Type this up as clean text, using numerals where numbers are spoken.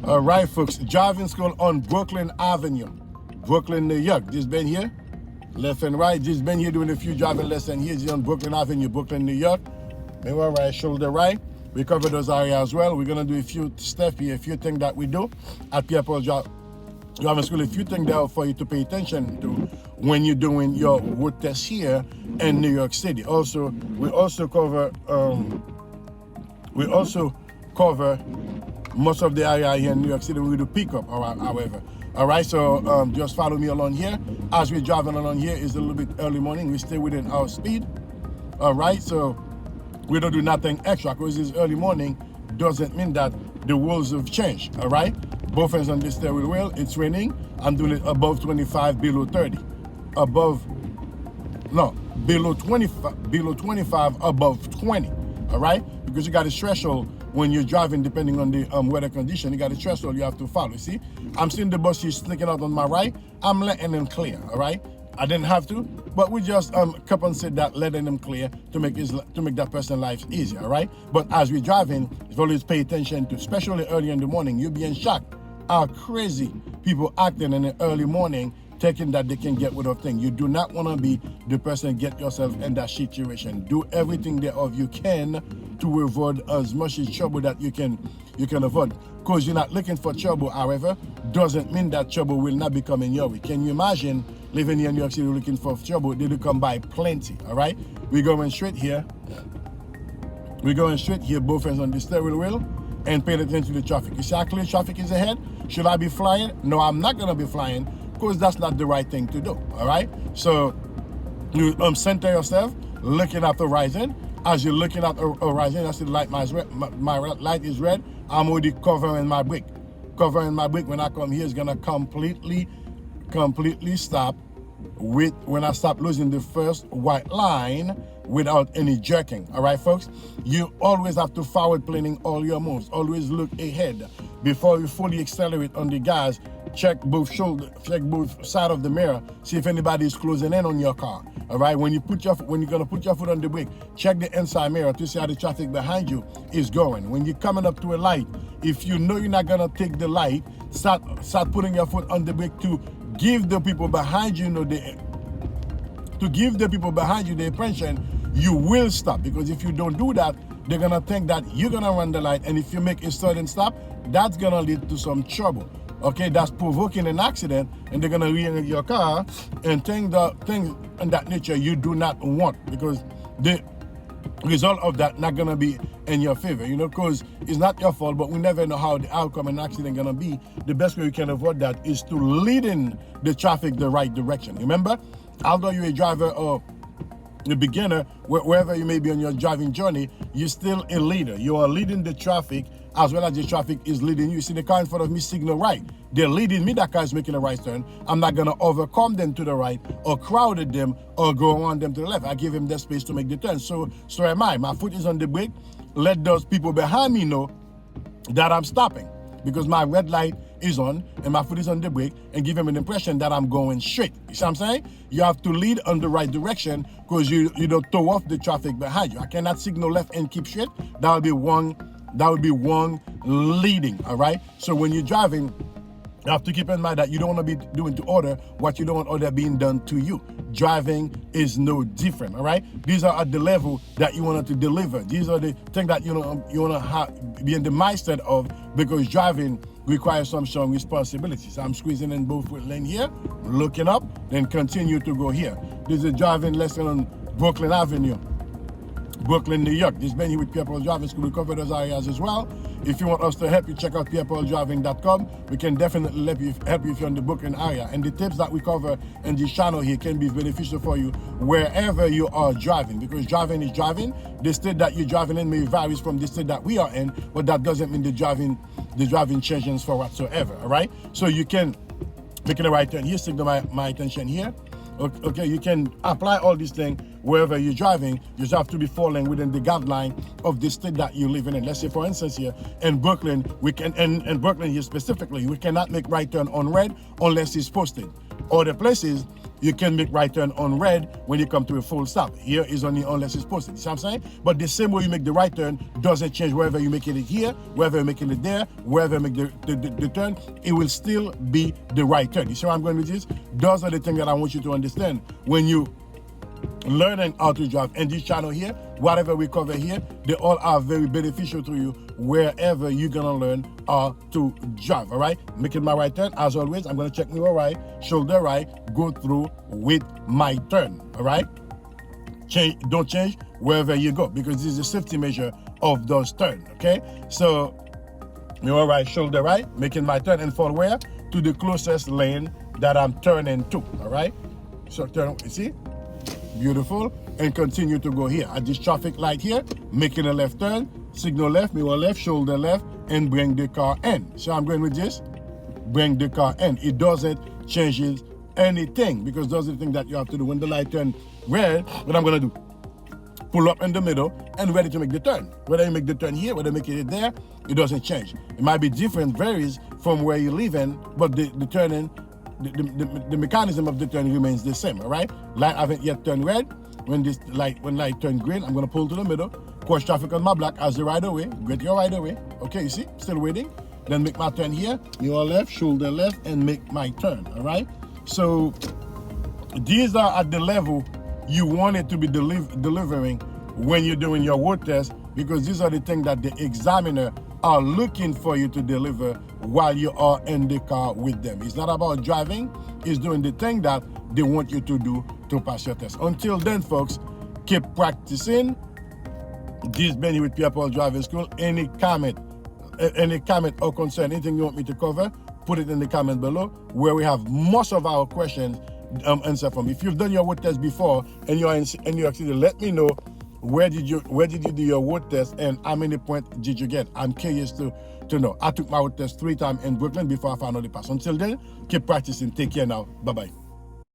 All right, folks, driving school on Brooklyn Avenue, Brooklyn, New York. Just been here, left and right. Just been here doing a few driving lessons here. Just on Brooklyn Avenue, Brooklyn, New York. Mirror right, shoulder right. We cover those areas as well. We're gonna do a few steps here, a few things that we do at Pierre driving school. A few things there for you to pay attention to when you're doing your road test here in New York City. Also, we also cover most of the area here in New York City. We do pickup, however. All right, so just follow me along here. As we're driving along here, it's a little bit early morning. We stay within our speed. All right, so we don't do nothing extra because it's early morning. Doesn't mean that the rules have changed. All right, both hands on the steering wheel. It's raining. I'm doing it above 25, below 30. Below 25, above 20. All right, because you got a threshold when you're driving, depending on the weather condition. You got a threshold you have to follow. See, I'm seeing the buses sneaking out on my right. I'm letting them clear. All right, I didn't have to, but we just compensate that, letting them clear to make that person's life easier. All right, but as we're driving, always pay attention to, especially early in the morning. You'll be in shock how crazy people acting in the early morning, taking that they can get rid of things. You do not want to be the person get yourself in that situation. Do everything thereof you can to avoid as much trouble that you can avoid. Because you're not looking for trouble, however, doesn't mean that trouble will not be coming your way. Can you imagine living here in New York City looking for trouble? They do come by plenty. All right, we're going straight here. Both hands on the steering wheel, and pay attention to the traffic. You see how clear traffic is ahead? Should I be flying? No, I'm not gonna be flying, because that's not the right thing to do. All right, so you center yourself, looking at the horizon. As you're looking at the horizon, I see the light, my light is red. I'm already covering my brake. When I come here, it's gonna completely stop when I stop losing the first white line without any jerking. All right, folks, you always have to forward planning all your moves. Always look ahead before you fully accelerate on the gas. Check both side of the mirror, see if anybody is closing in on your car. All right, when you're gonna put your foot on the brake, check the inside mirror to see how the traffic behind you is going. When you're coming up to a light, if you know you're not gonna take the light, start putting your foot on the brake to give the people behind you, the impression you will stop. Because if you don't do that, they're gonna think that you're gonna run the light, and if you make a sudden stop, that's gonna lead to some trouble. Okay, that's provoking an accident, and they're gonna re-enter your car and things in that nature you do not want, because the result of that not gonna be in your favor, because it's not your fault, but we never know how the outcome of an accident gonna be. The best way you can avoid that is to lead in the traffic the right direction. Remember, although you're a driver or a beginner, wherever you may be on your driving journey, you're still a leader. You are leading the traffic as well as the traffic is leading you. See the car in front of me signal right. They're leading me. That car is making a right turn. I'm not gonna overcome them to the right or crowded them or go on them to the left. I give them the space to make the turn. So am I. My foot is on the brake. Let those people behind me know that I'm stopping, because my red light is on and my foot is on the brake, and give them an impression that I'm going straight. You see what I'm saying? You have to lead on the right direction, because you don't throw off the traffic behind you. I cannot signal left and keep straight. That would be one leading. All right, so when you're driving, you have to keep in mind that you don't want to be doing to order what you don't want order being done to you. Driving is no different. All right, these are at the level that you want to deliver. These are the things that you want to be in the mindset of, because driving requires some strong responsibilities. I'm squeezing in both lanes here, looking up, then continue to go here. This is a driving lesson on Brooklyn Avenue, Brooklyn, New York. This has been here with Pierre Driving School. We cover those areas as well. If you want us to help you, check out pierredriving.com. We can definitely help you if you're in the Brooklyn area. And the tips that we cover in this channel here can be beneficial for you wherever you are driving, because driving is driving. The state that you're driving in may vary from the state that we are in, but that doesn't mean the driving changes for whatsoever. All right, so you can make the right turn here. Signal my attention here. Okay, you can apply all these things wherever you're driving. You just have to be falling within the guideline of the state that you're living in. Let's say, for instance, here in Brooklyn, in Brooklyn here specifically, we cannot make right turn on red unless it's posted. Other places, you can make right turn on red when you come to a full stop. Here is only unless it's posted. You see what I'm saying? But the same way you make the right turn doesn't change wherever you're making it here, wherever you're making it there, wherever you make the turn, it will still be the right turn. You see where I'm going with this? Those are the things that I want you to understand when you learning how to drive. And this channel here, whatever we cover here, they all are very beneficial to you wherever you're gonna learn how to drive. All right, making my right turn as always. I'm gonna check mirror right, shoulder right, go through with my turn. All right, don't change wherever you go, because this is a safety measure of those turns. Okay, so mirror right, shoulder right, making my turn, and for where? To the closest lane that I'm turning to. All right, so turn, you see, beautiful, and continue to go here at this traffic light here, making a left turn, signal left, mirror left, shoulder left, and bring the car in. So I'm going with this, bring the car in. It doesn't change anything, because those are the things that you have to do when the light turn red. What I'm gonna do, pull up in the middle and ready to make the turn. Whether you make the turn here, whether you make it there, it doesn't change. It might be different, varies from where you live in, but the turning, the mechanism of the turn remains the same. All right, light haven't yet turned red. When light turn green, I'm going to pull to the middle, cause traffic on my block as the right of way. Get your right of way. Okay, you see, still waiting. Then make my turn here, mirror left, shoulder left, and make my turn. All right, so these are at the level you want it to be delivering when you're doing your road test, because these are the things that the examiner are looking for you to deliver while you are in the car with them. It's not about driving, it's doing the thing that they want you to do to pass your test. Until then, folks, keep practicing. This has been with Pierre Driving School. Any comment or concern, anything you want me to cover, put it in the comment below, where we have most of our questions answered from. If you've done your road test before and you're in New York City, let me know where did you do your road test and how many points did you get. I'm curious to know. I took my road test 3 times in Brooklyn before I finally passed. Until then, keep practicing. Take care now. Bye-bye.